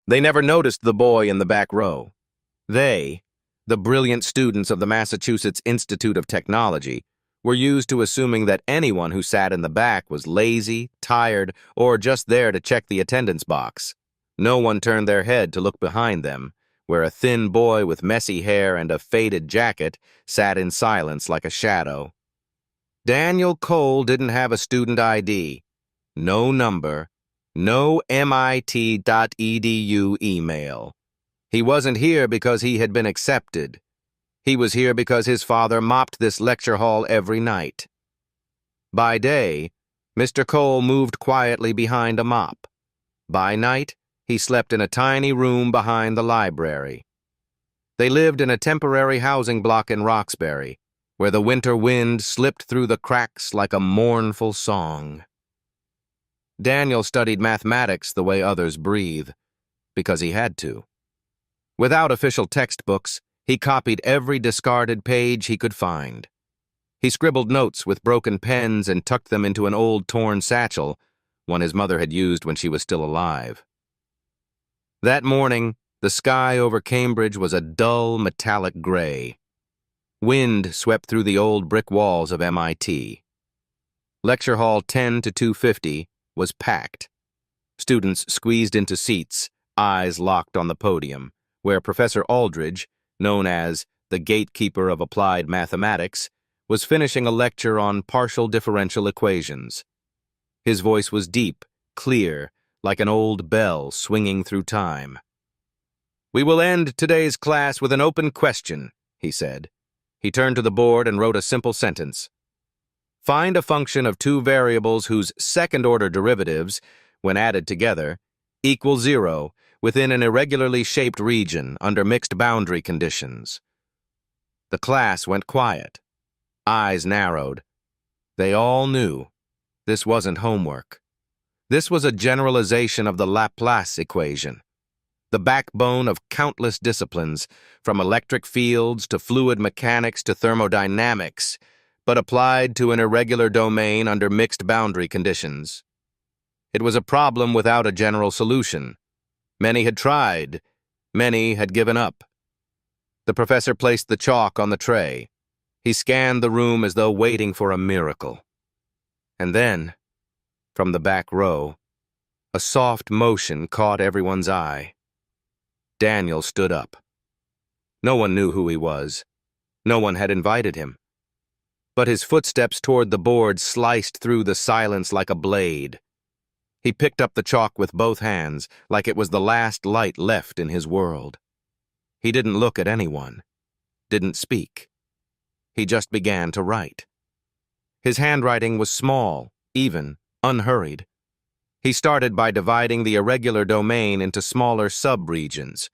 They never noticed the boy in the back row. They, the brilliant students of the Massachusetts Institute of Technology, were used to assuming that anyone who sat in the back was lazy, tired, or just there to check the attendance box. No one turned their head to look behind them, where a thin boy with messy hair and a faded jacket sat in silence like a shadow. Daniel Cole didn't have a student ID, no number, no MIT.edu email. He wasn't here because he had been accepted. He was here because his father mopped this lecture hall every night. By day, Mr. Cole moved quietly behind a mop. By night, he slept in a tiny room behind the library. They lived in a temporary housing block in Roxbury, where the winter wind slipped through the cracks like a mournful song. Daniel studied mathematics the way others breathe, because he had to. Without official textbooks, he copied every discarded page he could find. He scribbled notes with broken pens and tucked them into an old torn satchel, one his mother had used when she was still alive. That morning, the sky over Cambridge was a dull, metallic gray. Wind swept through the old brick walls of MIT. Lecture Hall 10 to 250 was packed. Students squeezed into seats, eyes locked on the podium, where Professor Aldridge, known as the gatekeeper of applied mathematics, was finishing a lecture on partial differential equations. His voice was deep, clear, like an old bell swinging through time. "We will end today's class with an open question," he said. He turned to the board and wrote a simple sentence. "Find a function of two variables whose second-order derivatives, when added together, equal 0 within an irregularly shaped region under mixed boundary conditions." The class went quiet. Eyes narrowed. They all knew this wasn't homework. This was a generalization of the Laplace equation, the backbone of countless disciplines, from electric fields to fluid mechanics to thermodynamics, but applied to an irregular domain under mixed boundary conditions. It was a problem without a general solution. Many had tried, many had given up. The professor placed the chalk on the tray. He scanned the room as though waiting for a miracle. And then, from the back row, a soft motion caught everyone's eye. Daniel stood up. No one knew who he was. No one had invited him. But his footsteps toward the board sliced through the silence like a blade. He picked up the chalk with both hands, like it was the last light left in his world. He didn't look at anyone, didn't speak. He just began to write. His handwriting was small, even, unhurried. He started by dividing the irregular domain into smaller subregions.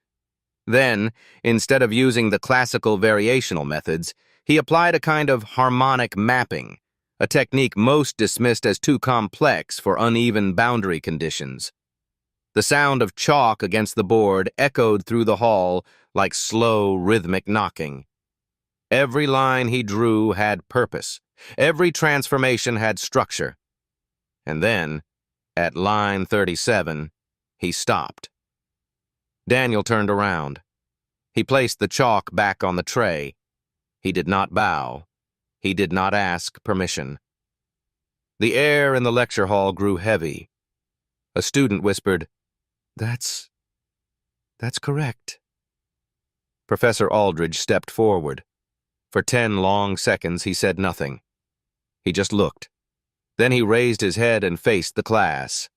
Then, instead of using the classical variational methods, he applied a kind of harmonic mapping, a technique most dismissed as too complex for uneven boundary conditions. The sound of chalk against the board echoed through the hall like slow, rhythmic knocking. Every line he drew had purpose. Every transformation had structure. And then, at line 37, he stopped. Daniel turned around. He placed the chalk back on the tray. He did not bow. He did not ask permission. The air in the lecture hall grew heavy. A student whispered, That's correct." Professor Aldridge stepped forward. For 10 long seconds he said nothing. He just looked. Then he raised his head and faced the class.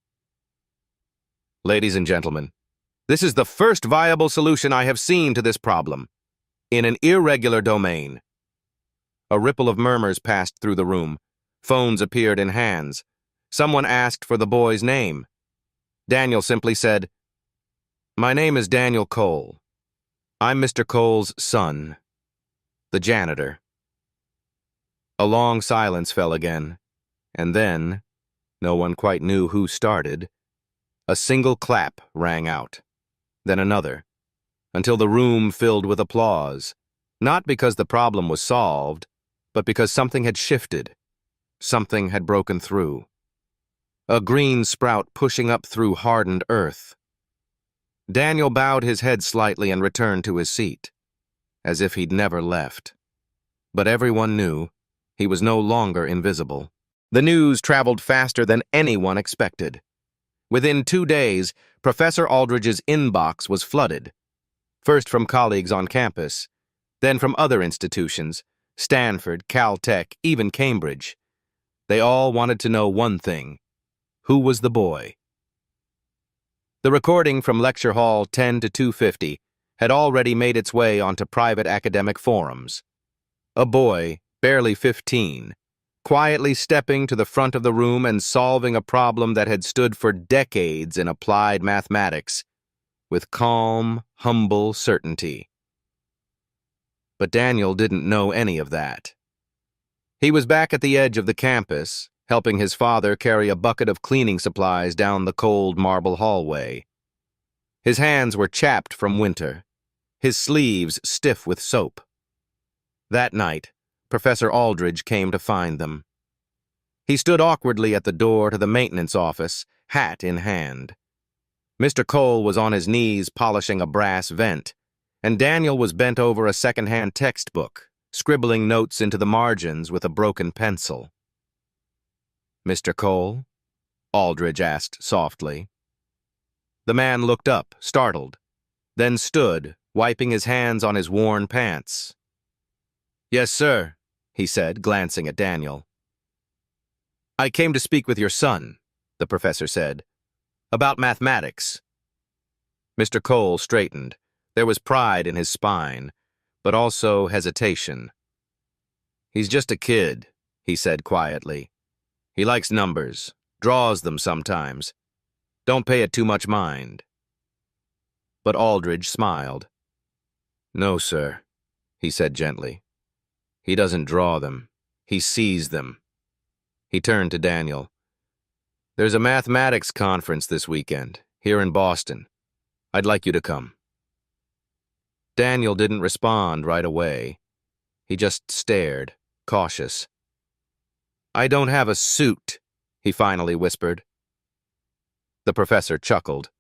"Ladies and gentlemen, this is the first viable solution I have seen to this problem, in an irregular domain." A ripple of murmurs passed through the room. Phones appeared in hands. Someone asked for the boy's name. Daniel simply said, "My name is Daniel Cole. I'm Mr. Cole's son, the janitor." A long silence fell again, and then, no one quite knew who started, a single clap rang out, then another, until the room filled with applause, not because the problem was solved, but because something had shifted, something had broken through. A green sprout pushing up through hardened earth. Daniel bowed his head slightly and returned to his seat, as if he'd never left. But everyone knew he was no longer invisible. The news traveled faster than anyone expected. Within 2 days, Professor Aldridge's inbox was flooded, first from colleagues on campus, then from other institutions, Stanford, Caltech, even Cambridge. They all wanted to know one thing: who was the boy? The recording from Lecture Hall 10 to 250 had already made its way onto private academic forums. A boy, barely 15, quietly stepping to the front of the room and solving a problem that had stood for decades in applied mathematics, with calm, humble certainty. But Daniel didn't know any of that. He was back at the edge of the campus, helping his father carry a bucket of cleaning supplies down the cold marble hallway. His hands were chapped from winter, his sleeves stiff with soap. That night, Professor Aldridge came to find them. He stood awkwardly at the door to the maintenance office, hat in hand. Mr. Cole was on his knees polishing a brass vent, and Daniel was bent over a second-hand textbook, scribbling notes into the margins with a broken pencil. "Mr. Cole?" Aldridge asked softly. The man looked up, startled, then stood, wiping his hands on his worn pants. "Yes, sir," he said, glancing at Daniel. "I came to speak with your son," the professor said, "about mathematics." Mr. Cole straightened. There was pride in his spine, but also hesitation. "He's just a kid," he said quietly. "He likes numbers, draws them sometimes. Don't pay it too much mind." But Aldridge smiled. "No, sir," he said gently. "He doesn't draw them. He sees them." He turned to Daniel. "There's a mathematics conference this weekend, here in Boston. I'd like you to come." Daniel didn't respond right away. He just stared, cautious. "I don't have a suit," he finally whispered. The professor chuckled.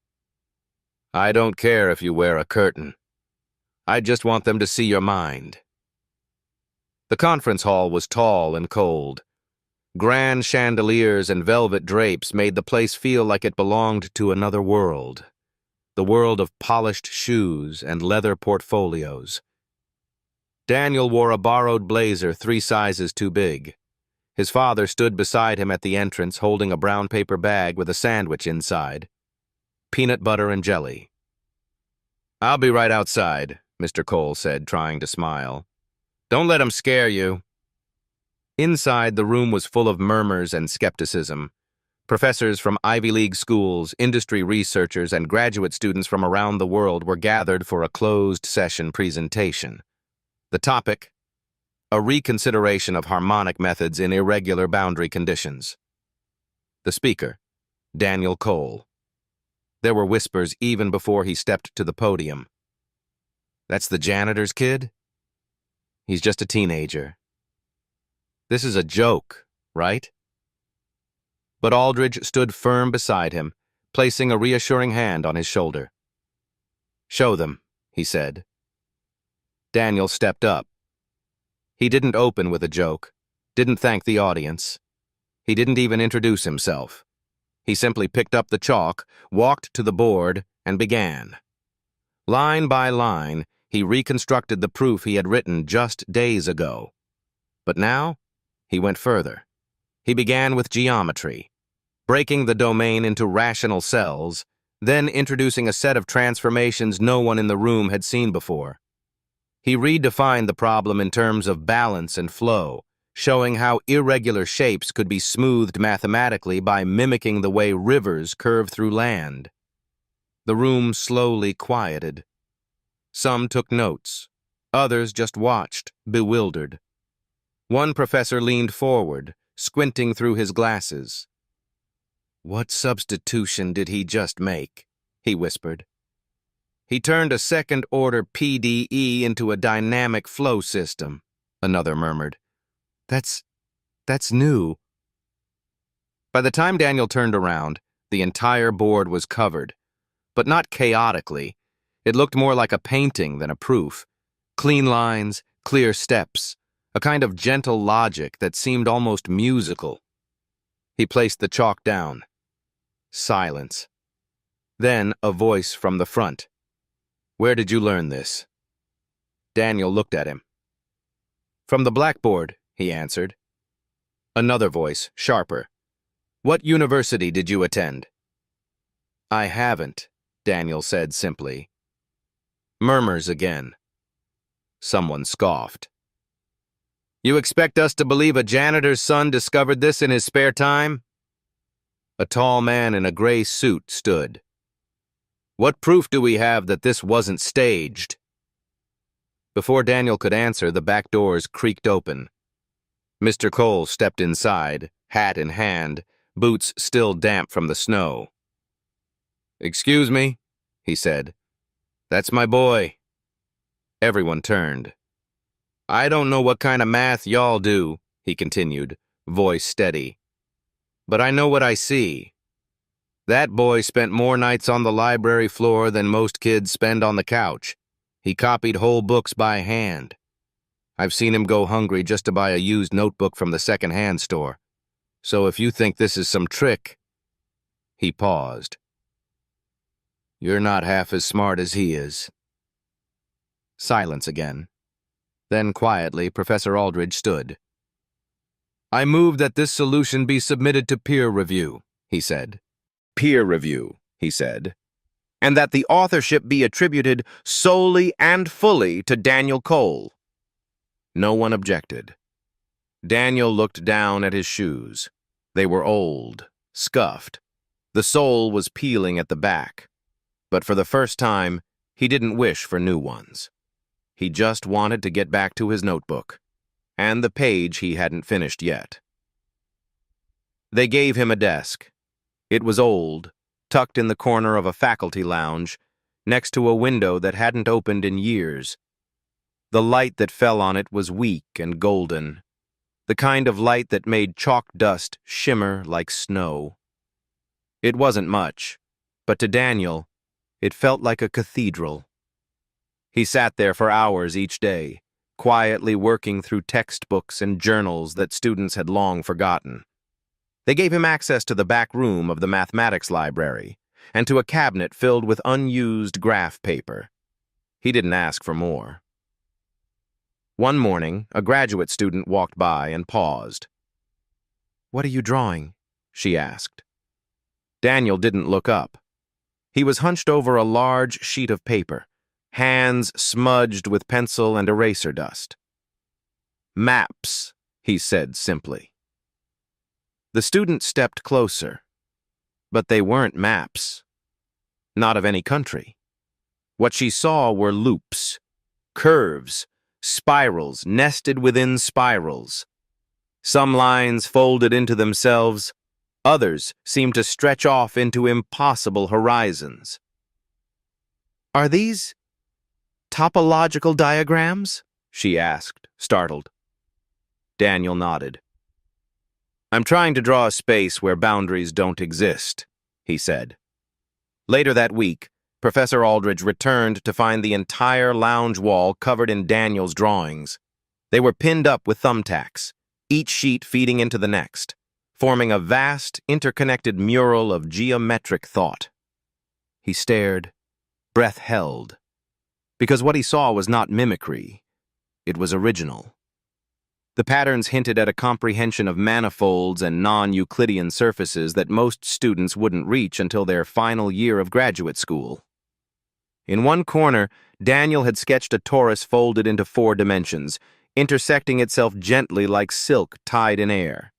"I don't care if you wear a curtain. I just want them to see your mind." The conference hall was tall and cold. Grand chandeliers and velvet drapes made the place feel like it belonged to another world, the world of polished shoes and leather portfolios. Daniel wore a borrowed blazer 3 sizes too big. His father stood beside him at the entrance holding a brown paper bag with a sandwich inside. Peanut butter and jelly. "I'll be right outside," Mr. Cole said, trying to smile. "Don't let him scare you." Inside, the room was full of murmurs and skepticism. Professors from Ivy League schools, industry researchers, and graduate students from around the world were gathered for a closed-session presentation. The topic: a reconsideration of harmonic methods in irregular boundary conditions. The speaker: Daniel Cole. There were whispers even before he stepped to the podium. "That's the janitor's kid? He's just a teenager. This is a joke, right?" But Aldridge stood firm beside him, placing a reassuring hand on his shoulder. "Show them," he said. Daniel stepped up. He didn't open with a joke, didn't thank the audience. He didn't even introduce himself. He simply picked up the chalk, walked to the board, and began. Line by line, he reconstructed the proof he had written just days ago. But now, he went further. He began with geometry, breaking the domain into rational cells, then introducing a set of transformations no one in the room had seen before. He redefined the problem in terms of balance and flow, showing how irregular shapes could be smoothed mathematically by mimicking the way rivers curve through land. The room slowly quieted. Some took notes. Others just watched, bewildered. One professor leaned forward, squinting through his glasses. "What substitution did he just make?" he whispered. "He turned a second-order PDE into a dynamic flow system," another murmured. That's new." By the time Daniel turned around, the entire board was covered. but not chaotically. It looked more like a painting than a proof. Clean lines, clear steps, a kind of gentle logic that seemed almost musical. He placed the chalk down. Silence. Then a voice from the front. "Where did you learn this?" Daniel looked at him. "From the blackboard," he answered. Another voice, sharper. "What university did you attend?" "I haven't," Daniel said simply. Murmurs again. Someone scoffed. "You expect us to believe a janitor's son discovered this in his spare time?" A tall man in a gray suit stood. "What proof do we have that this wasn't staged?" Before Daniel could answer, the back doors creaked open. Mr. Cole stepped inside, hat in hand, boots still damp from the snow. "Excuse me," he said. "That's my boy." Everyone turned. "I don't know what kind of math y'all do," he continued, voice steady. "But I know what I see. That boy spent more nights on the library floor than most kids spend on the couch. He copied whole books by hand. I've seen him go hungry just to buy a used notebook from the second-hand store. So if you think this is some trick—" He paused. "You're not half as smart as he is." Silence again. Then quietly, Professor Aldridge stood. "I move that this solution be submitted to peer review," he said. "Peer review," he said. "And that the authorship be attributed solely and fully to Daniel Cole." No one objected. Daniel looked down at his shoes. They were old, scuffed. The sole was peeling at the back. But for the first time, he didn't wish for new ones. He just wanted to get back to his notebook, and the page he hadn't finished yet. They gave him a desk. It was old, tucked in the corner of a faculty lounge, next to a window that hadn't opened in years. The light that fell on it was weak and golden, the kind of light that made chalk dust shimmer like snow. It wasn't much, but to Daniel, it felt like a cathedral. He sat there for hours each day, quietly working through textbooks and journals that students had long forgotten. They gave him access to the back room of the mathematics library and to a cabinet filled with unused graph paper. He didn't ask for more. One morning, a graduate student walked by and paused. "What are you drawing?" she asked. Daniel didn't look up. He was hunched over a large sheet of paper, hands smudged with pencil and eraser dust. "Maps," he said simply. The student stepped closer, but they weren't maps. Not of any country. What she saw were loops, curves, spirals nested within spirals. Some lines folded into themselves, others seemed to stretch off into impossible horizons. "Are these topological diagrams?" she asked, startled. Daniel nodded. "I'm trying to draw a space where boundaries don't exist," he said. Later that week, Professor Aldridge returned to find the entire lounge wall covered in Daniel's drawings. They were pinned up with thumbtacks, each sheet feeding into the next, forming a vast, interconnected mural of geometric thought. He stared, breath held, because what he saw was not mimicry, it was original. The patterns hinted at a comprehension of manifolds and non-Euclidean surfaces that most students wouldn't reach until their final year of graduate school. In one corner, Daniel had sketched a torus folded into 4 dimensions, intersecting itself gently like silk tied in air.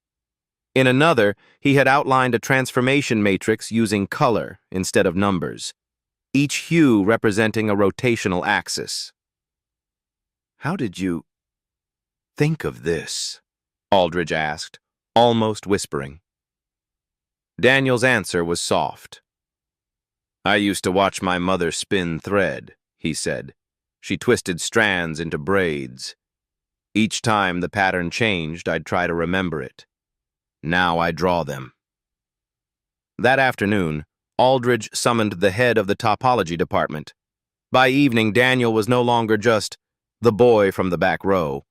In another, he had outlined a transformation matrix using color instead of numbers, each hue representing a rotational axis. "How did you think of this?" Aldridge asked, almost whispering. Daniel's answer was soft. "I used to watch my mother spin thread," he said. "She twisted strands into braids. Each time the pattern changed, I'd try to remember it. Now I draw them." That afternoon, Aldridge summoned the head of the topology department. By evening, Daniel was no longer just the boy from the back row.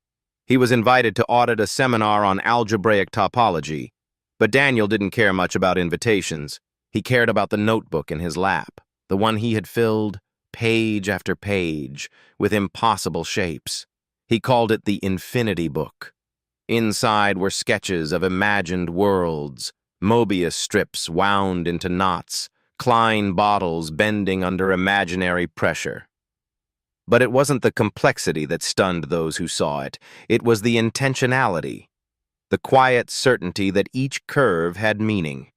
He was invited to audit a seminar on algebraic topology. But Daniel didn't care much about invitations. He cared about the notebook in his lap, the one he had filled page after page with impossible shapes. He called it the Infinity Book. Inside were sketches of imagined worlds, Mobius strips wound into knots, Klein bottles bending under imaginary pressure. But it wasn't the complexity that stunned those who saw it. It was the intentionality, the quiet certainty that each curve had meaning.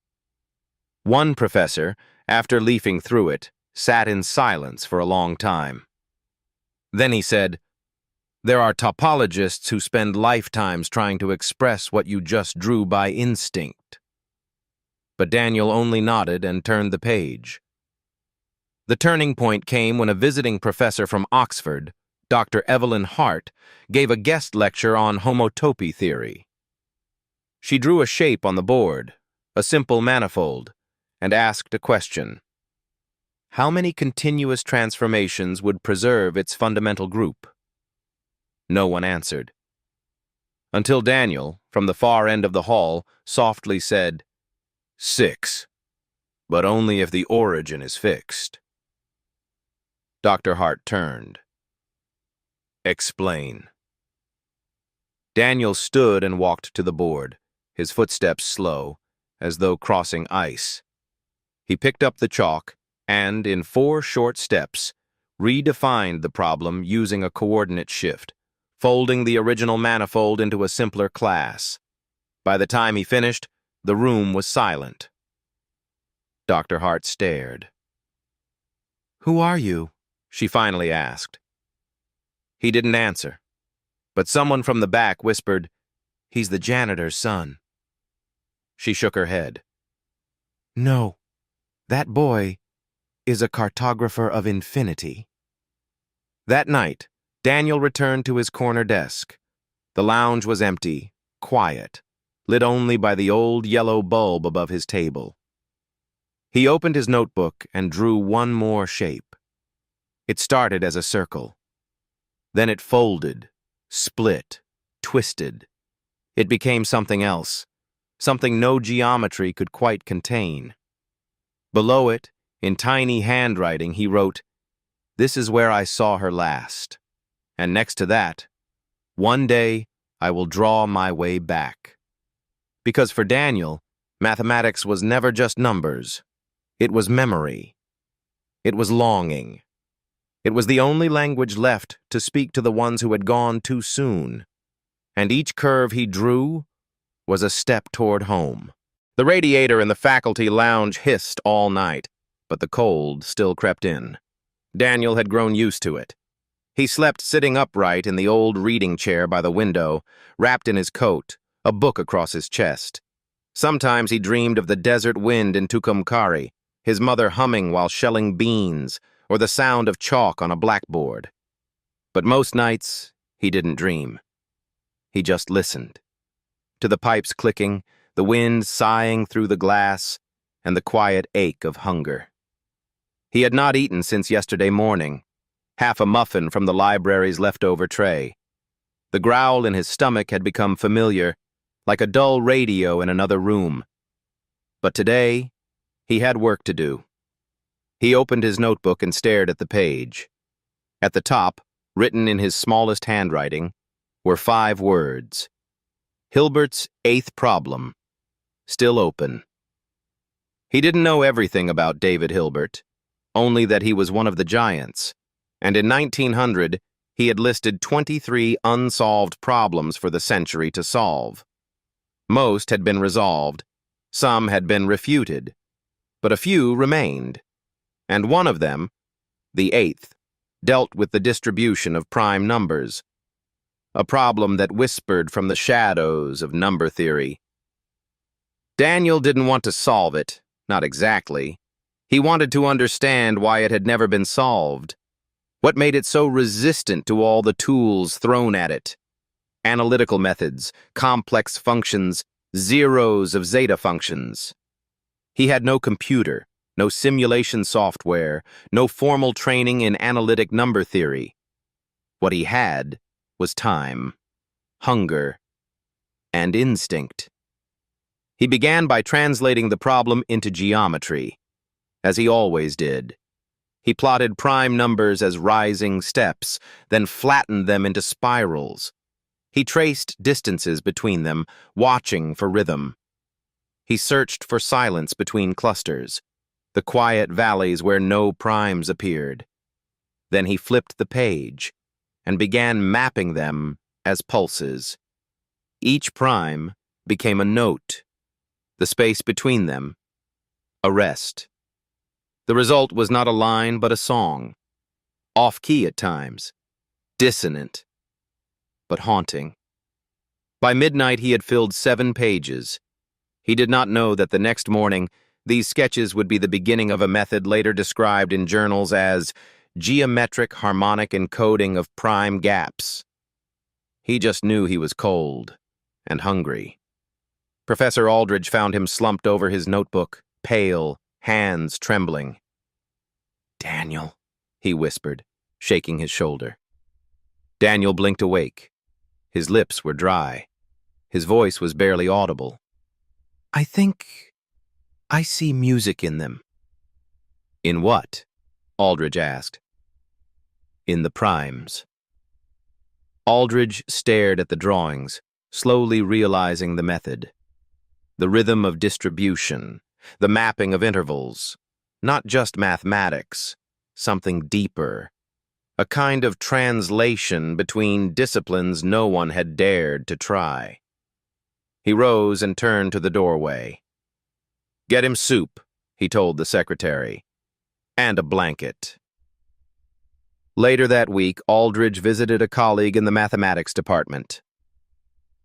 One professor, after leafing through it, sat in silence for a long time. Then he said, "There are topologists who spend lifetimes trying to express what you just drew by instinct." But Daniel only nodded and turned the page. The turning point came when a visiting professor from Oxford, Dr. Evelyn Hart, gave a guest lecture on homotopy theory. She drew a shape on the board, a simple manifold, and asked a question. How many continuous transformations would preserve its fundamental group? No one answered. Until Daniel, from the far end of the hall, softly said, 6, but only if the origin is fixed. Dr. Hart turned. Explain. Daniel stood and walked to the board, his footsteps slow, as though crossing ice. He picked up the chalk and, in 4 short steps, redefined the problem using a coordinate shift, folding the original manifold into a simpler class. By the time he finished, the room was silent. Dr. Hart stared. "Who are you?" she finally asked. He didn't answer, but someone from the back whispered, "He's the janitor's son." She shook her head. "No, that boy is a cartographer of infinity." That night, Daniel returned to his corner desk. The lounge was empty, quiet, lit only by the old yellow bulb above his table. He opened his notebook and drew one more shape. It started as a circle. Then it folded, split, twisted. It became something else, something no geometry could quite contain. Below it, in tiny handwriting, he wrote, "This is where I saw her last." And next to that, "One day I will draw my way back." Because for Daniel, mathematics was never just numbers. It was memory. It was longing. It was the only language left to speak to the ones who had gone too soon. And each curve he drew was a step toward home. The radiator in the faculty lounge hissed all night, but the cold still crept in. Daniel had grown used to it. He slept sitting upright in the old reading chair by the window, wrapped in his coat, a book across his chest. Sometimes he dreamed of the desert wind in Tucumcari, his mother humming while shelling beans, or the sound of chalk on a blackboard. But most nights, he didn't dream. He just listened. To the pipes clicking, the wind sighing through the glass, and the quiet ache of hunger. He had not eaten since yesterday morning, half a muffin from the library's leftover tray. The growl in his stomach had become familiar, like a dull radio in another room. But today, he had work to do. He opened his notebook and stared at the page. At the top, written in his smallest handwriting, were 5 words. Hilbert's 8th problem, still open. He didn't know everything about David Hilbert, only that he was one of the giants, and in 1900, he had listed 23 unsolved problems for the century to solve. Most had been resolved, some had been refuted, but a few remained. And one of them, the 8th, dealt with the distribution of prime numbers, a problem that whispered from the shadows of number theory. Daniel didn't want to solve it, not exactly. He wanted to understand why it had never been solved. What made it so resistant to all the tools thrown at it? Analytical methods, complex functions, zeros of zeta functions. He had no computer, no simulation software, no formal training in analytic number theory. What he had was time, hunger, and instinct. He began by translating the problem into geometry, as he always did. He plotted prime numbers as rising steps, then flattened them into spirals. He traced distances between them, watching for rhythm. He searched for silence between clusters, the quiet valleys where no primes appeared. Then he flipped the page and began mapping them as pulses. Each prime became a note, the space between them, a rest. The result was not a line but a song, off-key at times, dissonant, but haunting. By midnight he had filled 7 pages. He did not know that the next morning these sketches would be the beginning of a method later described in journals as geometric harmonic encoding of prime gaps. He just knew he was cold and hungry. Professor Aldridge found him slumped over his notebook, pale, hands trembling. "Daniel," he whispered, shaking his shoulder. Daniel blinked awake. His lips were dry. His voice was barely audible. "I think I see music in them." "In what?" Aldridge asked. "In the primes." Aldridge stared at the drawings, slowly realizing the method. The rhythm of distribution, the mapping of intervals, not just mathematics, something deeper, a kind of translation between disciplines no one had dared to try. He rose and turned to the doorway. "Get him soup," he told the secretary, "and a blanket." Later that week, Aldridge visited a colleague in the mathematics department.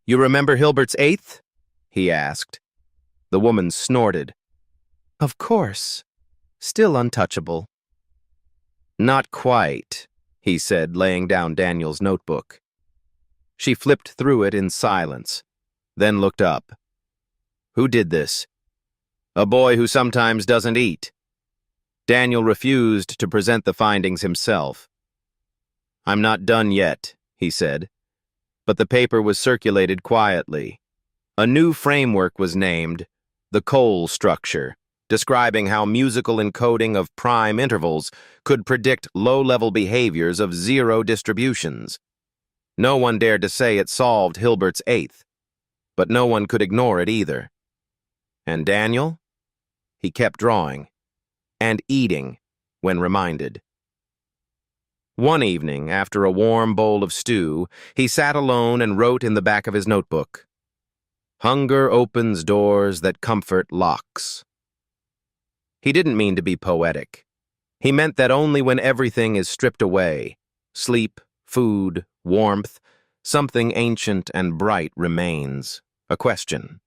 "You remember Hilbert's eighth?" he asked. The woman snorted. "Of course. Still untouchable." "Not quite," he said, laying down Daniel's notebook. She flipped through it in silence, then looked up. "Who did this?" "A boy who sometimes doesn't eat." Daniel refused to present the findings himself. "I'm not done yet," he said. But the paper was circulated quietly. A new framework was named, the Cole structure, describing how musical encoding of prime intervals could predict low-level behaviors of zero distributions. No one dared to say it solved Hilbert's eighth, but no one could ignore it either. And Daniel? He kept drawing, and eating when reminded. One evening, after a warm bowl of stew, he sat alone and wrote in the back of his notebook, "Hunger opens doors that comfort locks." He didn't mean to be poetic. He meant that only when everything is stripped away, sleep, food, warmth, something ancient and bright remains, a question,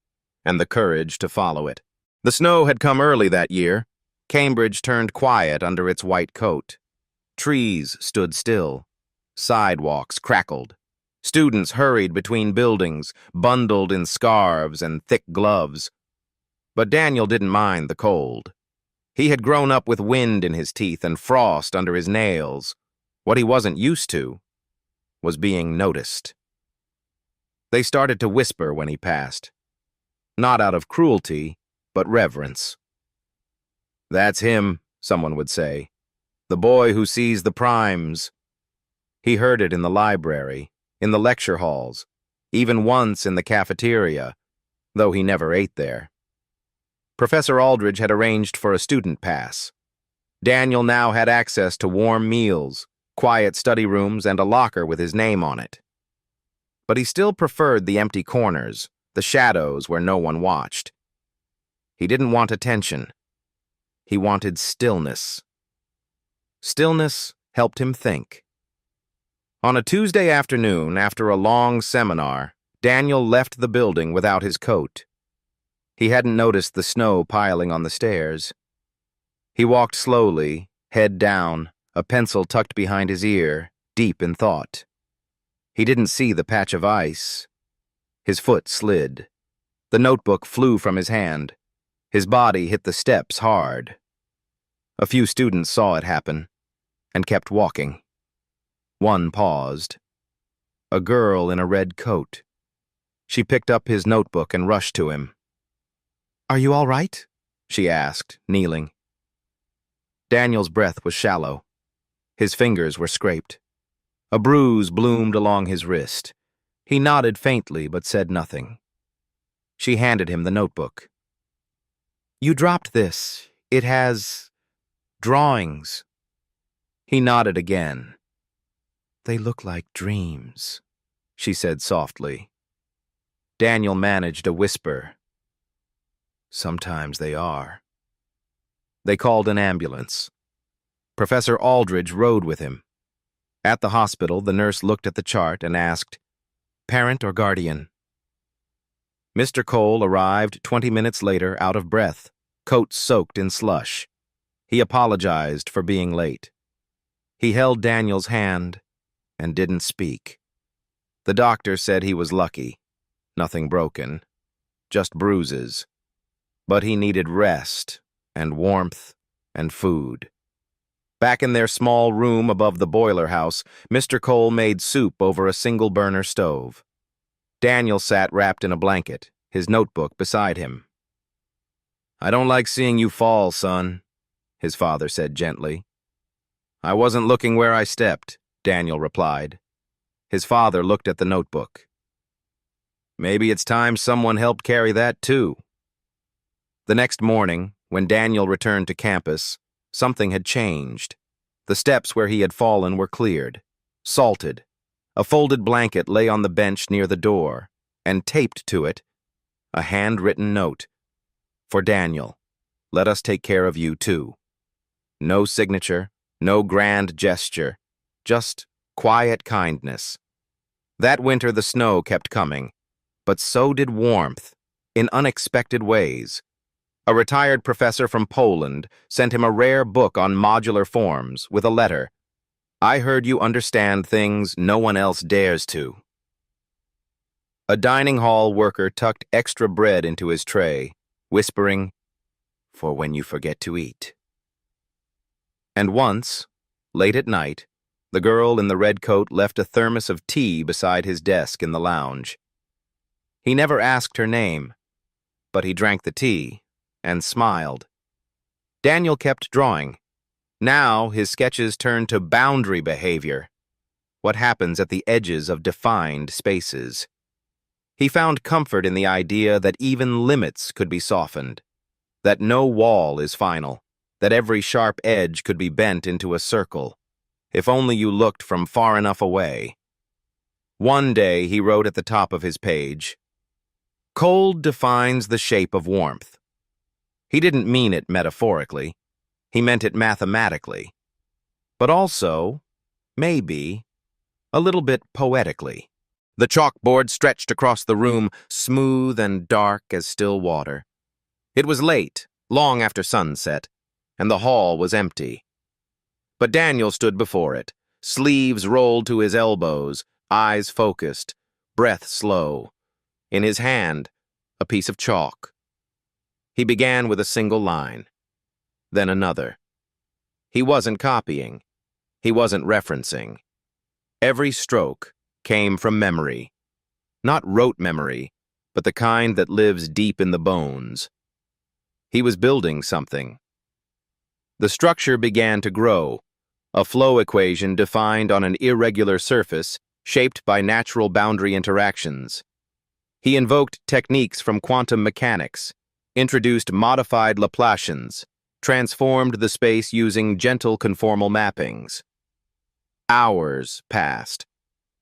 and the courage to follow it. The snow had come early that year. Cambridge turned quiet under its white coat. Trees stood still. Sidewalks crackled. Students hurried between buildings, bundled in scarves and thick gloves. But Daniel didn't mind the cold. He had grown up with wind in his teeth and frost under his nails. What he wasn't used to was being noticed. They started to whisper when he passed. Not out of cruelty, but reverence. "That's him," someone would say. "The boy who sees the primes." He heard it in the library, in the lecture halls, even once in the cafeteria, though he never ate there. Professor Aldridge had arranged for a student pass. Daniel now had access to warm meals, quiet study rooms, and a locker with his name on it. But he still preferred the empty corners, the shadows where no one watched. He didn't want attention. He wanted stillness. Stillness helped him think. On a Tuesday afternoon, after a long seminar, Daniel left the building without his coat. He hadn't noticed the snow piling on the stairs. He walked slowly, head down, a pencil tucked behind his ear, deep in thought. He didn't see the patch of ice. His foot slid. The notebook flew from his hand. His body hit the steps hard. A few students saw it happen and kept walking. One paused. A girl in a red coat. She picked up his notebook and rushed to him. "Are you all right?" she asked, kneeling. Daniel's breath was shallow. His fingers were scraped. A bruise bloomed along his wrist. He nodded faintly but said nothing. She handed him the notebook. "You dropped this. It has drawings." He nodded again. "They look like dreams," she said softly. Daniel managed a whisper. "Sometimes they are." They called an ambulance. Professor Aldridge rode with him. At the hospital, the nurse looked at the chart and asked, "Parent or guardian?" Mr. Cole arrived 20 minutes later, out of breath, coat soaked in slush. He apologized for being late. He held Daniel's hand and didn't speak. The doctor said he was lucky. Nothing broken, just bruises. But he needed rest and warmth and food. Back in their small room above the boiler house, Mr. Cole made soup over a single-burner stove. Daniel sat wrapped in a blanket, his notebook beside him. "I don't like seeing you fall, son," his father said gently. "I wasn't looking where I stepped," Daniel replied. His father looked at the notebook. "Maybe it's time someone helped carry that too." The next morning, when Daniel returned to campus, something had changed. The steps where he had fallen were cleared, salted. A folded blanket lay on the bench near the door, and taped to it, a handwritten note. "For Daniel, let us take care of you too." No signature, no grand gesture, just quiet kindness. That winter the snow kept coming, but so did warmth, in unexpected ways. A retired professor from Poland sent him a rare book on modular forms with a letter. "I heard you understand things no one else dares to." A dining hall worker tucked extra bread into his tray, whispering, "For when you forget to eat." And once, late at night, the girl in the red coat left a thermos of tea beside his desk in the lounge. He never asked her name, but he drank the tea and smiled. Daniel kept drawing. Now his sketches turned to boundary behavior, what happens at the edges of defined spaces. He found comfort in the idea that even limits could be softened, that no wall is final, that every sharp edge could be bent into a circle, if only you looked from far enough away. One day he wrote at the top of his page, "Cold defines the shape of warmth." He didn't mean it metaphorically. He meant it mathematically. But also, maybe, a little bit poetically. The chalkboard stretched across the room, smooth and dark as still water. It was late, long after sunset, and the hall was empty. But Daniel stood before it, sleeves rolled to his elbows, eyes focused, breath slow. In his hand, a piece of chalk. He began with a single line, then another. He wasn't copying. He wasn't referencing. Every stroke came from memory. Not rote memory, but the kind that lives deep in the bones. He was building something. The structure began to grow, a flow equation defined on an irregular surface shaped by natural boundary interactions. He invoked techniques from quantum mechanics, introduced modified Laplacians, transformed the space using gentle conformal mappings. Hours passed.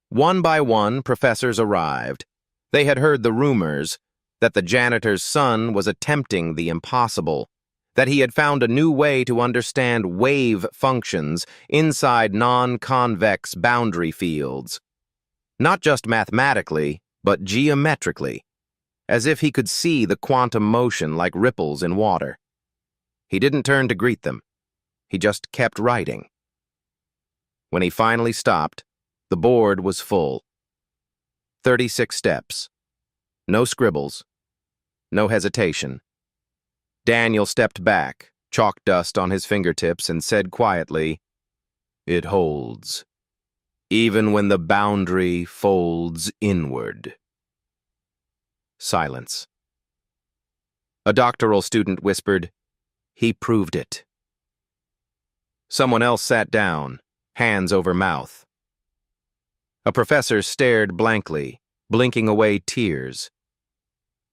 One by one, professors arrived. They had heard the rumors that the janitor's son was attempting the impossible, that he had found a new way to understand wave functions inside non-convex boundary fields. Not just mathematically, but geometrically, as if he could see the quantum motion like ripples in water. He didn't turn to greet them. He just kept writing. When he finally stopped, the board was full. 36 steps. No scribbles. No hesitation. Daniel stepped back, chalk dust on his fingertips, and said quietly, "It holds, even when the boundary folds inward." Silence. A doctoral student whispered, "He proved it." Someone else sat down, hands over mouth. A professor stared blankly, blinking away tears.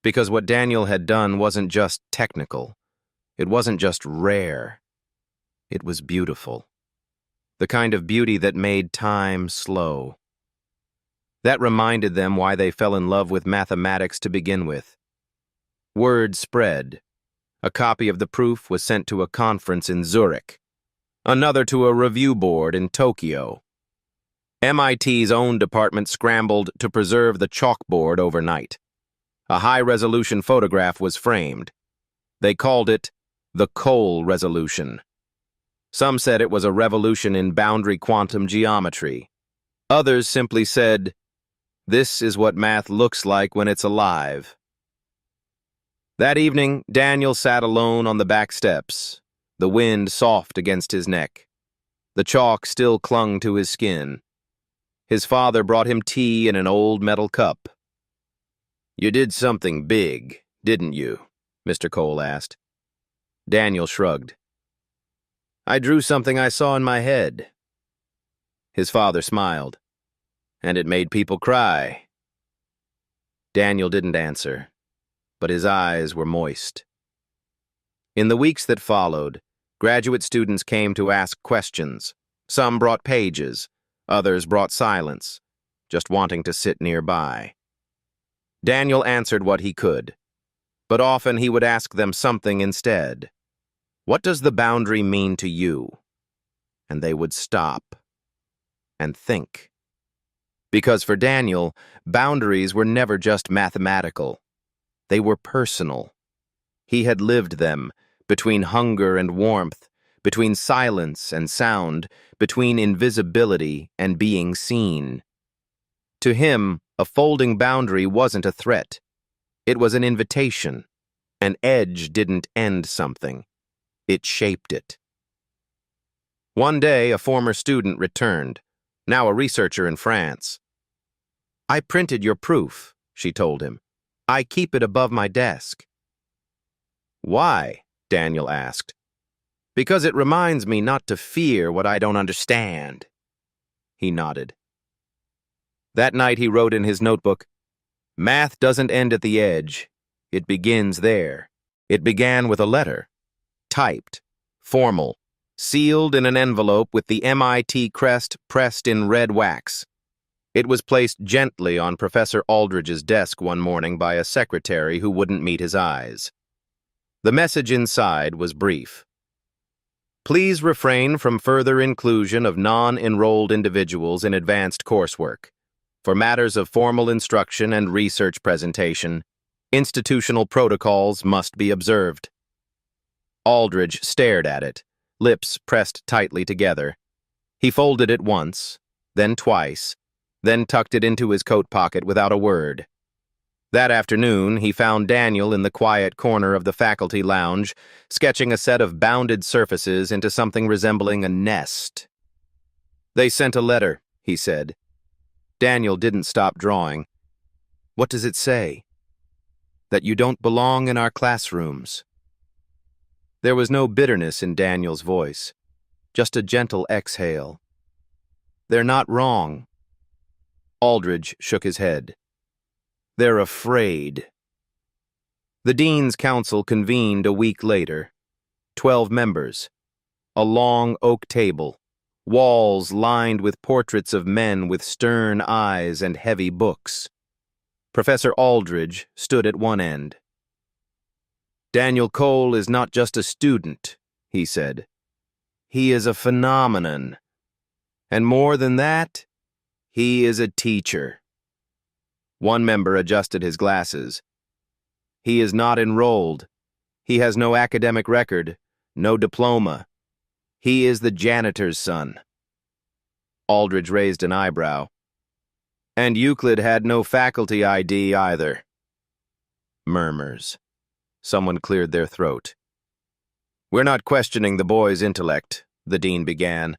Because what Daniel had done wasn't just technical. It wasn't just rare. It was beautiful. The kind of beauty that made time slow. That reminded them why they fell in love with mathematics to begin with. Word spread. A copy of the proof was sent to a conference in Zurich, another to a review board in Tokyo. MIT's own department scrambled to preserve the chalkboard overnight. A high-resolution photograph was framed. They called it the Cole Resolution. Some said it was a revolution in boundary quantum geometry. Others simply said, "This is what math looks like when it's alive." That evening, Daniel sat alone on the back steps, the wind soft against his neck. The chalk still clung to his skin. His father brought him tea in an old metal cup. "You did something big, didn't you?" Mr. Cole asked. Daniel shrugged. "I drew something I saw in my head." His father smiled. "And it made people cry." Daniel didn't answer, but his eyes were moist. In the weeks that followed, graduate students came to ask questions. Some brought pages, others brought silence, just wanting to sit nearby. Daniel answered what he could, but often he would ask them something instead. "What does the boundary mean to you?" And they would stop and think. Because for Daniel, boundaries were never just mathematical. They were personal. He had lived them, between hunger and warmth, between silence and sound, between invisibility and being seen. To him, a folding boundary wasn't a threat. It was an invitation. An edge didn't end something. It shaped it. One day, a former student returned, now a researcher in France. "I printed your proof," she told him. "I keep it above my desk." "Why?" Daniel asked. "Because it reminds me not to fear what I don't understand." He nodded. That night he wrote in his notebook, "Math doesn't end at the edge. It begins there." It began with a letter, typed, formal, sealed in an envelope with the MIT crest pressed in red wax. It was placed gently on Professor Aldridge's desk one morning by a secretary who wouldn't meet his eyes. The message inside was brief. "Please refrain from further inclusion of non-enrolled individuals in advanced coursework. For matters of formal instruction and research presentation, institutional protocols must be observed." Aldridge stared at it, lips pressed tightly together. He folded it once, then twice, then tucked it into his coat pocket without a word. That afternoon, he found Daniel in the quiet corner of the faculty lounge, sketching a set of bounded surfaces into something resembling a nest. "They sent a letter," he said. Daniel didn't stop drawing. "What does it say?" "That you don't belong in our classrooms." There was no bitterness in Daniel's voice, just a gentle exhale. "They're not wrong." Aldridge shook his head. "They're afraid." The Dean's Council convened a week later. 12 members. A long oak table. Walls lined with portraits of men with stern eyes and heavy books. Professor Aldridge stood at one end. "Daniel Cole is not just a student," he said. "He is a phenomenon. And more than that, he is a teacher." One member adjusted his glasses. "He is not enrolled. He has no academic record, no diploma. He is the janitor's son." Aldridge raised an eyebrow. "And Euclid had no faculty ID either." Murmurs. Someone cleared their throat. We're not questioning the boy's intellect, the dean began.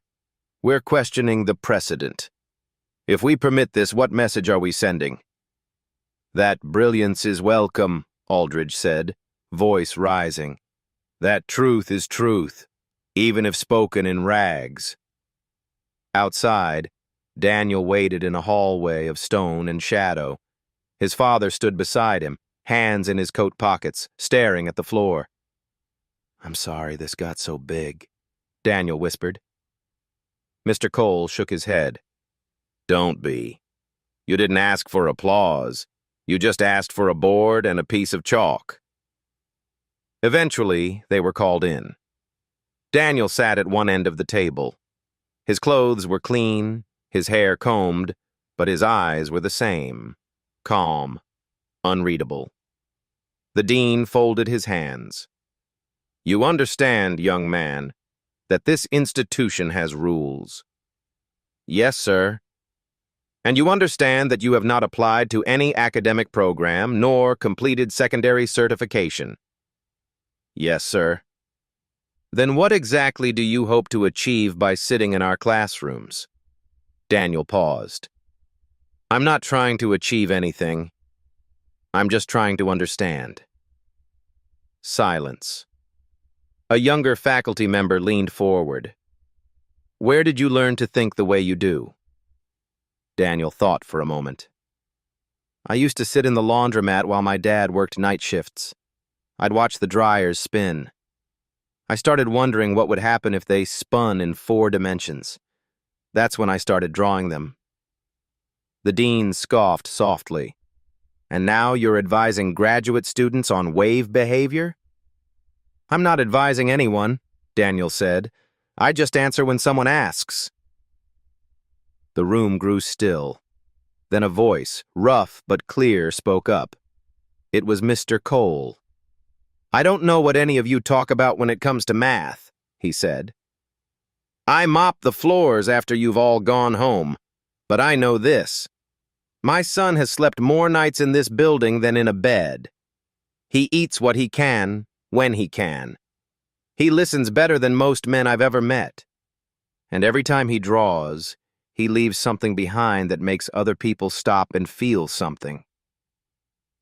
We're questioning the precedent. If we permit this, what message are we sending? That brilliance is welcome, Aldridge said, voice rising. That truth is truth, even if spoken in rags. Outside, Daniel waited in a hallway of stone and shadow. His father stood beside him, hands in his coat pockets, staring at the floor. I'm sorry this got so big, Daniel whispered. Mr. Cole shook his head. Don't be. You didn't ask for applause. You just asked for a board and a piece of chalk. Eventually, they were called in. Daniel sat at one end of the table. His clothes were clean, his hair combed, but his eyes were the same, calm, unreadable. The dean folded his hands. You understand, young man, that this institution has rules. Yes, sir. And you understand that you have not applied to any academic program nor completed secondary certification. Yes, sir. Then what exactly do you hope to achieve by sitting in our classrooms? Daniel paused. I'm not trying to achieve anything. I'm just trying to understand. Silence. A younger faculty member leaned forward. Where did you learn to think the way you do? Daniel thought for a moment. I used to sit in the laundromat while my dad worked night shifts. I'd watch the dryers spin. I started wondering what would happen if they spun in 4 dimensions. That's when I started drawing them. The dean scoffed softly. And now you're advising graduate students on wave behavior? I'm not advising anyone, Daniel said. I just answer when someone asks. The room grew still. Then a voice, rough but clear, spoke up. It was Mr. Cole. I don't know what any of you talk about when it comes to math, he said. I mop the floors after you've all gone home, but I know this. My son has slept more nights in this building than in a bed. He eats what he can, when he can. He listens better than most men I've ever met. And every time he draws, he leaves something behind that makes other people stop and feel something.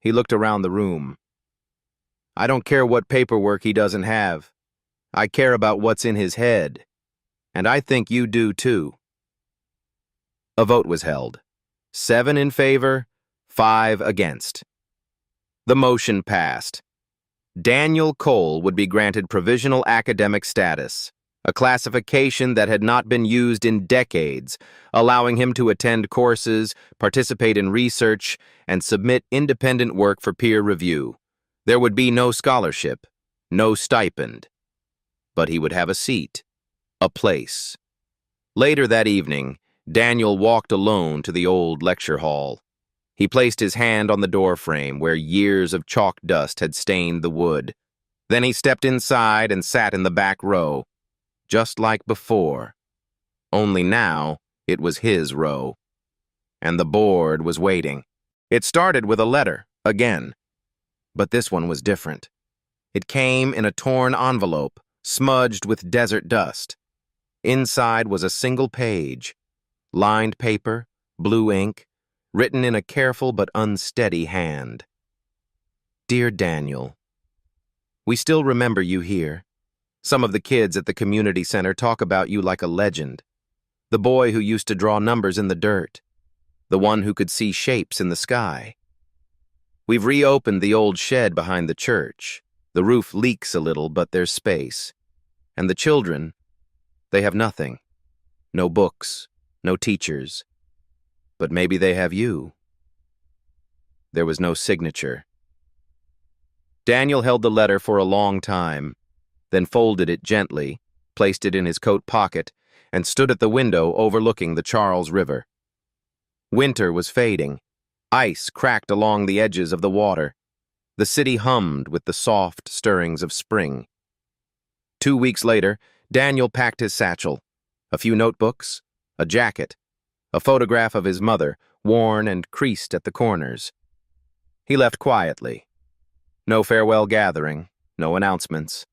He looked around the room. I don't care what paperwork he doesn't have. I care about what's in his head. And I think you do too. A vote was held. 7 in favor, 5 against. The motion passed. Daniel Cole would be granted provisional academic status, a classification that had not been used in decades, allowing him to attend courses, participate in research, and submit independent work for peer review. There would be no scholarship, no stipend. But he would have a seat, a place. Later that evening, Daniel walked alone to the old lecture hall. He placed his hand on the doorframe where years of chalk dust had stained the wood. Then he stepped inside and sat in the back row, just like before. Only now, it was his row. And the board was waiting. It started with a letter, again. But this one was different. It came in a torn envelope, smudged with desert dust. Inside was a single page, lined paper, blue ink, written in a careful but unsteady hand. Dear Daniel, we still remember you here. Some of the kids at the community center talk about you like a legend. The boy who used to draw numbers in the dirt. The one who could see shapes in the sky. We've reopened the old shed behind the church. The roof leaks a little, but there's space. And the children, they have nothing. No books, no teachers. But maybe they have you. There was no signature. Daniel held the letter for a long time, then folded it gently, placed it in his coat pocket, and stood at the window overlooking the Charles River. Winter was fading. Ice cracked along the edges of the water. The city hummed with the soft stirrings of spring. 2 weeks later, Daniel packed his satchel, a few notebooks, a jacket, a photograph of his mother, worn and creased at the corners. He left quietly. No farewell gathering, no announcements.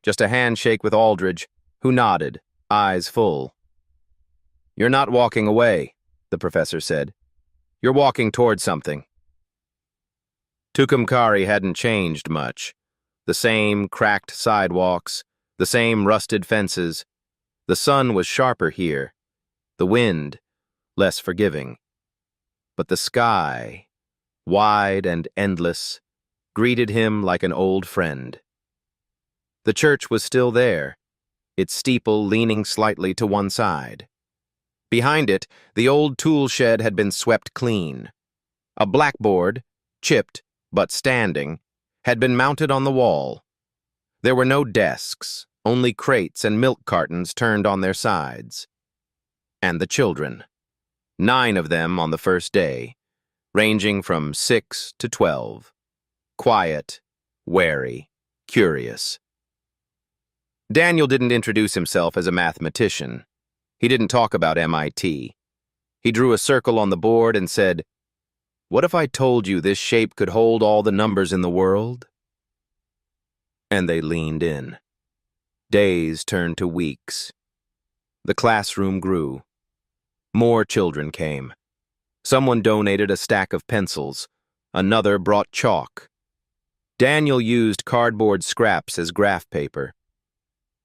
just a handshake with Aldridge, who nodded, eyes full. "You're not walking away," the professor said. "You're walking toward something." Tucumcari hadn't changed much. The same cracked sidewalks, the same rusted fences. The sun was sharper here, the wind less forgiving. But the sky, wide and endless, greeted him like an old friend. The church was still there, its steeple leaning slightly to one side. Behind it, the old tool shed had been swept clean. A blackboard, chipped but standing, had been mounted on the wall. There were no desks, only crates and milk cartons turned on their sides. And the children. 9 of them on the first day, ranging from 6 to 12. Quiet, wary, curious. Daniel didn't introduce himself as a mathematician. He didn't talk about MIT. He drew a circle on the board and said, "What if I told you this shape could hold all the numbers in the world?" And they leaned in. Days turned to weeks. The classroom grew. More children came. Someone donated a stack of pencils. Another brought chalk. Daniel used cardboard scraps as graph paper.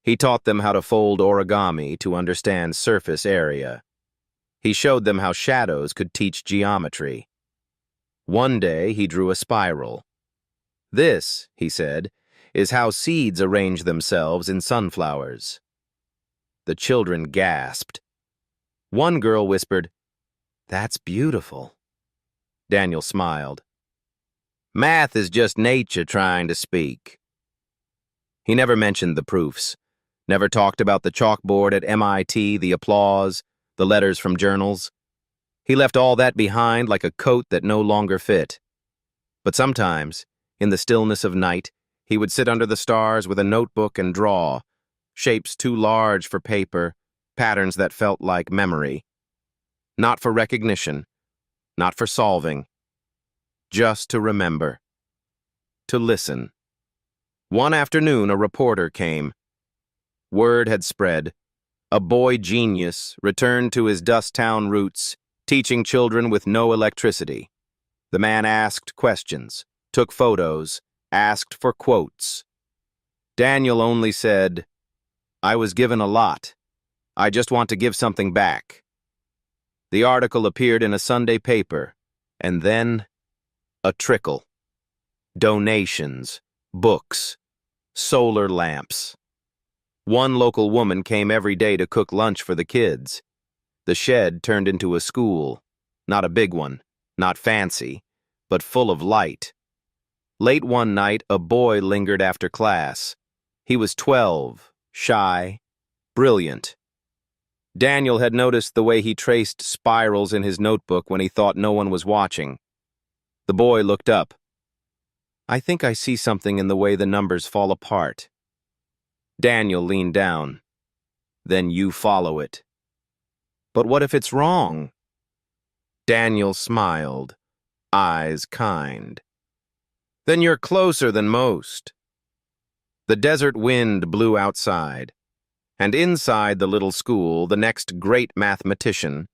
He taught them how to fold origami to understand surface area. He showed them how shadows could teach geometry. One day he drew a spiral. "This," he said, "is how seeds arrange themselves in sunflowers." The children gasped. One girl whispered, "That's beautiful." Daniel smiled. "Math is just nature trying to speak." He never mentioned the proofs, never talked about the chalkboard at MIT, the applause, the letters from journals. He left all that behind like a coat that no longer fit. But sometimes, in the stillness of night, he would sit under the stars with a notebook and draw, shapes too large for paper, patterns that felt like memory. Not for recognition, not for solving, just to remember, to listen. One afternoon, a reporter came. Word had spread. A boy genius returned to his dust town roots, teaching children with no electricity. The man asked questions, took photos, asked for quotes. Daniel only said, "I was given a lot. I just want to give something back." The article appeared in a Sunday paper, and then a trickle. Donations, books, solar lamps. One local woman came every day to cook lunch for the kids. The shed turned into a school, not a big one, not fancy, but full of light. Late one night, a boy lingered after class. He was 12, shy, brilliant. Daniel had noticed the way he traced spirals in his notebook when he thought no one was watching. The boy looked up. "I think I see something in the way the numbers fall apart." Daniel leaned down. "Then you follow it." "But what if it's wrong?" Daniel smiled, eyes kind. "Then you're closer than most." The desert wind blew outside, and inside the little school, the next great mathematician,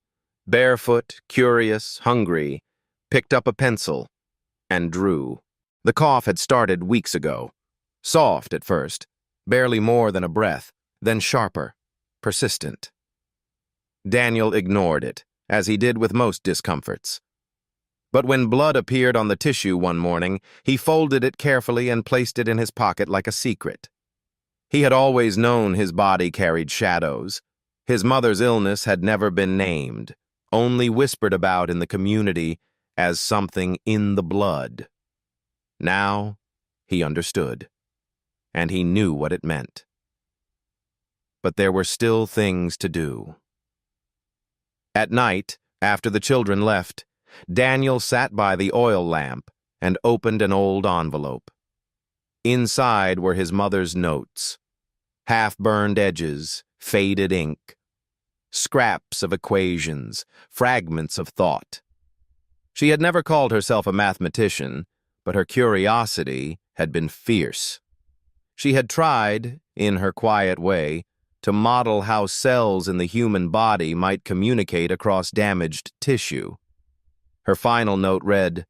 barefoot, curious, hungry, picked up a pencil and drew. The cough had started weeks ago. Soft at first, barely more than a breath, then sharper, persistent. Daniel ignored it, as he did with most discomforts. But when blood appeared on the tissue one morning, he folded it carefully and placed it in his pocket like a secret. He had always known his body carried shadows. His mother's illness had never been named, only whispered about in the community as something in the blood. Now, he understood, and he knew what it meant. But there were still things to do. At night, after the children left, Daniel sat by the oil lamp and opened an old envelope. Inside were his mother's notes, half-burned edges, faded ink, scraps of equations, fragments of thought. She had never called herself a mathematician, but her curiosity had been fierce. She had tried, in her quiet way, to model how cells in the human body might communicate across damaged tissue. Her final note read,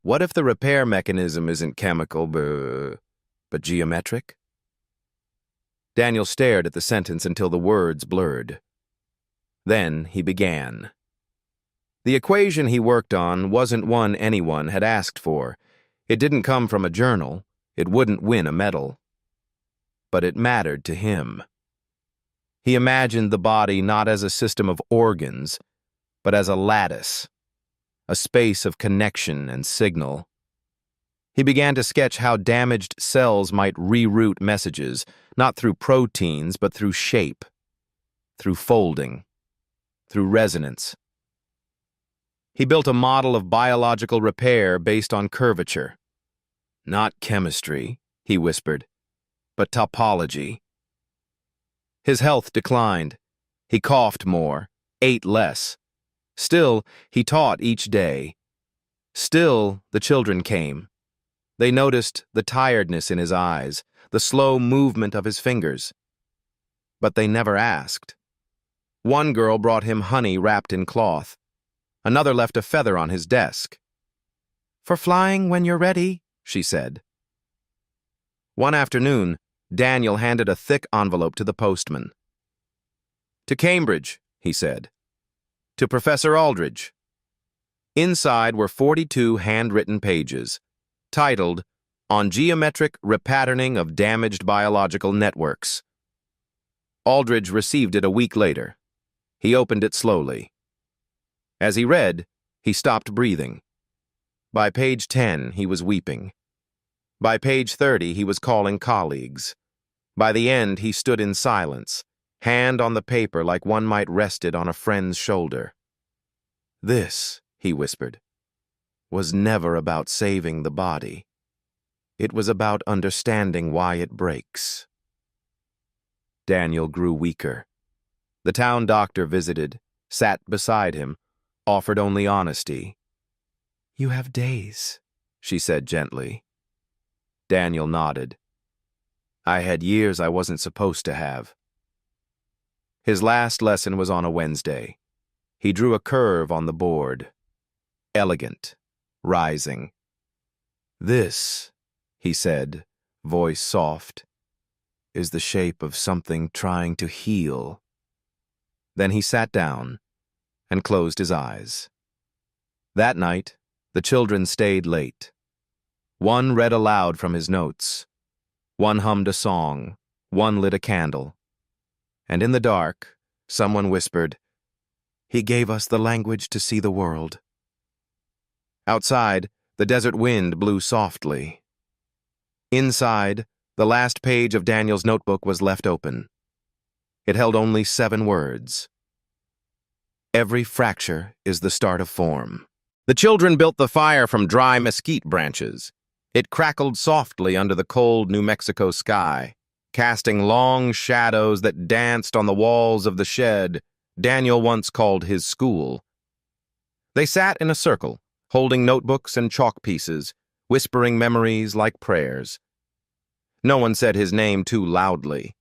"What if the repair mechanism isn't chemical, but geometric?" Daniel stared at the sentence until the words blurred. Then he began. The equation he worked on wasn't one anyone had asked for. It didn't come from a journal. It wouldn't win a medal. But it mattered to him. He imagined the body not as a system of organs, but as a lattice, a space of connection and signal. He began to sketch how damaged cells might reroute messages, not through proteins, but through shape, through folding, through resonance. He built a model of biological repair based on curvature. "Not chemistry," he whispered, "but topology." His health declined. He coughed more, ate less. Still, he taught each day. Still, the children came. They noticed the tiredness in his eyes, the slow movement of his fingers. But they never asked. One girl brought him honey wrapped in cloth. Another left a feather on his desk. "For flying when you're ready," she said. One afternoon, Daniel handed a thick envelope to the postman. "To Cambridge," he said. "To Professor Aldridge." Inside were 42 handwritten pages, titled, "On Geometric Repatterning of Damaged Biological Networks." Aldridge received it a week later. He opened it slowly. As he read, he stopped breathing. By page 10, he was weeping. By page 30, he was calling colleagues. By the end, he stood in silence, hand on the paper like one might rest it on a friend's shoulder. "This," he whispered, "was never about saving the body. It was about understanding why it breaks." Daniel grew weaker. The town doctor visited, sat beside him, offered only honesty. "You have days," she said gently. Daniel nodded. "I had years I wasn't supposed to have." His last lesson was on a Wednesday. He drew a curve on the board. Elegant, rising. "This," he said, voice soft, "is the shape of something trying to heal." Then he sat down and closed his eyes. That night, the children stayed late. One read aloud from his notes. One hummed a song. One lit a candle. And in the dark, someone whispered, "He gave us the language to see the world." Outside, the desert wind blew softly. Inside, the last page of Daniel's notebook was left open. It held only 7 words. "Every fracture is the start of form." The children built the fire from dry mesquite branches. It crackled softly under the cold New Mexico sky, casting long shadows that danced on the walls of the shed Daniel once called his school. They sat in a circle, holding notebooks and chalk pieces, whispering memories like prayers. No one said his name too loudly.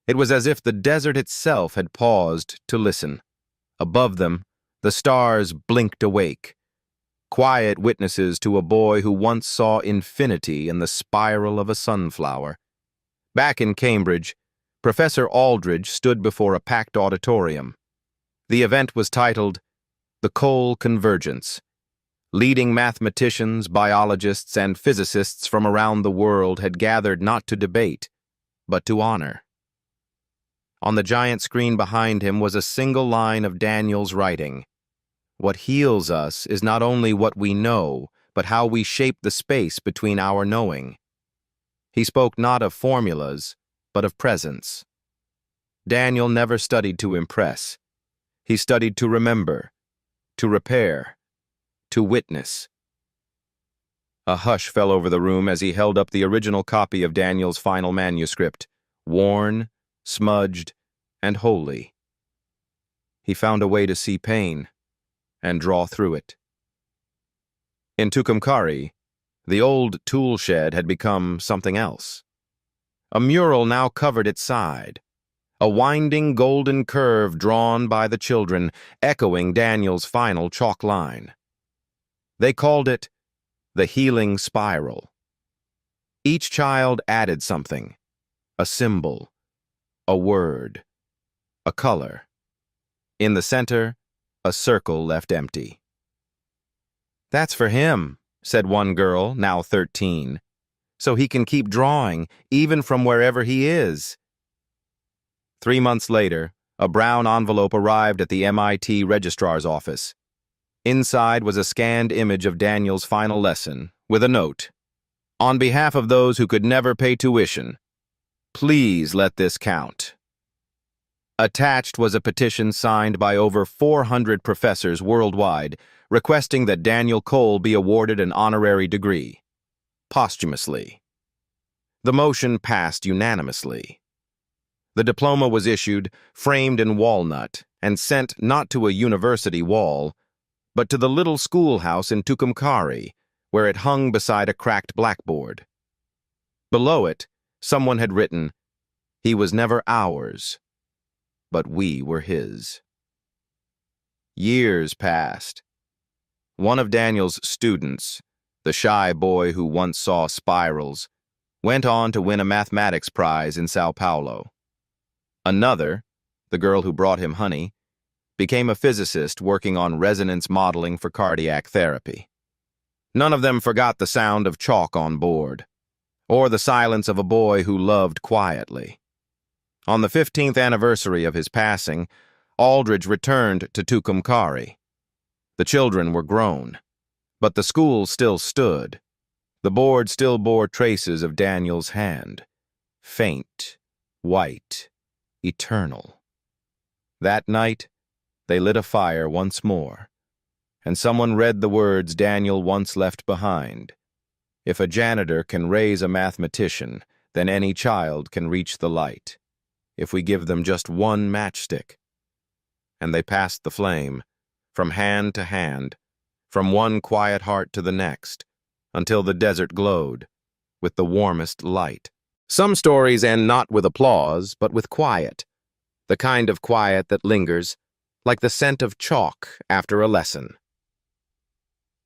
It was as if the desert itself had paused to listen. Above them, the stars blinked awake, quiet witnesses to a boy who once saw infinity in the spiral of a sunflower. Back in Cambridge, Professor Aldridge stood before a packed auditorium. The event was titled, "The Coal Convergence." Leading mathematicians, biologists, and physicists from around the world had gathered not to debate, but to honor. On the giant screen behind him was a single line of Daniel's writing. "What heals us is not only what we know, but how we shape the space between our knowing." He spoke not of formulas, but of presence. Daniel never studied to impress. He studied to remember, to repair, to witness. A hush fell over the room as he held up the original copy of Daniel's final manuscript, worn, smudged, and holy. He found a way to see pain and draw through it. In Tucumcari, the old tool shed had become something else. A mural now covered its side, a winding golden curve drawn by the children, echoing Daniel's final chalk line. They called it the healing spiral. Each child added something, a symbol, a word, a color. In the center, a circle left empty. "That's for him," said one girl, now 13, "so he can keep drawing, even from wherever he is." 3 months later, a brown envelope arrived at the MIT registrar's office. Inside was a scanned image of Daniel's final lesson, with a note. "On behalf of those who could never pay tuition, please let this count." Attached was a petition signed by over 400 professors worldwide, requesting that Daniel Cole be awarded an honorary degree, posthumously. The motion passed unanimously. The diploma was issued, framed in walnut, and sent not to a university wall, but to the little schoolhouse in Tucumcari, where it hung beside a cracked blackboard. Below it, someone had written, "He was never ours, but we were his." Years passed. One of Daniel's students, the shy boy who once saw spirals, went on to win a mathematics prize in Sao Paulo. Another, the girl who brought him honey, became a physicist working on resonance modeling for cardiac therapy. None of them forgot the sound of chalk on board, or the silence of a boy who loved quietly. On the 15th anniversary of his passing, Aldridge returned to Tucumcari. The children were grown, but the school still stood. The board still bore traces of Daniel's hand, faint, white, eternal. That night, they lit a fire once more, and someone read the words Daniel once left behind. "If a janitor can raise a mathematician, then any child can reach the light, if we give them just one matchstick." And they passed the flame, from hand to hand, from one quiet heart to the next, until the desert glowed with the warmest light. Some stories end not with applause, but with quiet, the kind of quiet that lingers, like the scent of chalk after a lesson.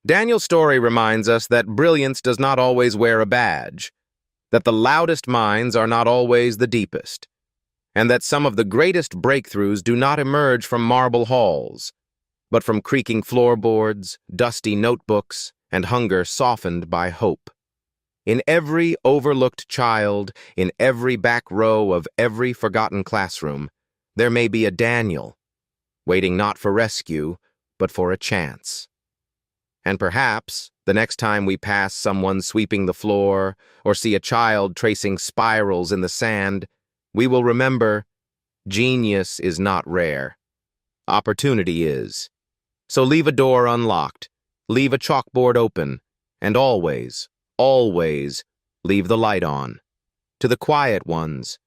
Daniel's story reminds us that brilliance does not always wear a badge, that the loudest minds are not always the deepest, and that some of the greatest breakthroughs do not emerge from marble halls, but from creaking floorboards, dusty notebooks, and hunger softened by hope. In every overlooked child, in every back row of every forgotten classroom, there may be a Daniel, waiting not for rescue, but for a chance. And perhaps, the next time we pass someone sweeping the floor or see a child tracing spirals in the sand, we will remember, genius is not rare. Opportunity is. So leave a door unlocked, leave a chalkboard open, and always, always leave the light on. To the quiet ones,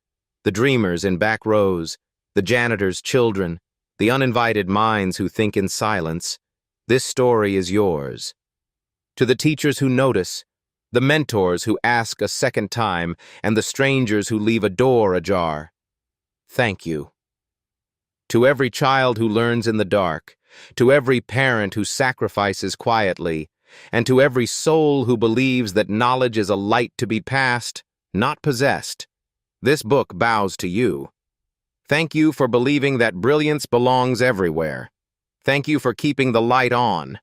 the dreamers in back rows, the janitor's children, the uninvited minds who think in silence, this story is yours. To the teachers who notice, the mentors who ask a second time, and the strangers who leave a door ajar, thank you. To every child who learns in the dark, to every parent who sacrifices quietly, and to every soul who believes that knowledge is a light to be passed, not possessed, this book bows to you. Thank you for believing that brilliance belongs everywhere. Thank you for keeping the light on.